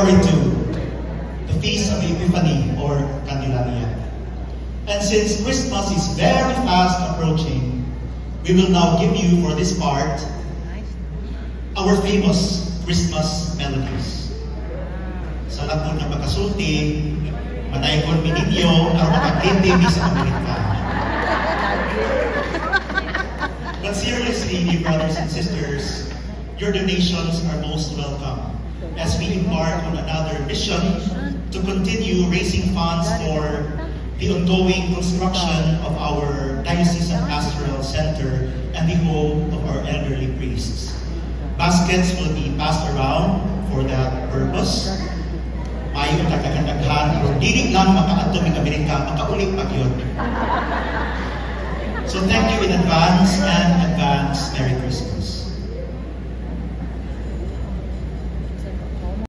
February 2, the Feast of Epiphany or Candelaria. And since Christmas is very fast approaching, we will now give you for this part our famous Christmas melodies. Sa lahat na makasulti, manaygon mi ninyo ang makagindi sa Amerika. But seriously, dear brothers and sisters, your donations are most welcome as we embark on another mission to continue raising funds for the ongoing construction of our Diocesan Pastoral Center and the home of our elderly priests. Baskets will be passed around for that purpose. Mayo nagkakadaghan, pero dili lang makaadto ng Amerika, makaulit pa yun. So thank you in advance, and advance Merry Christmas.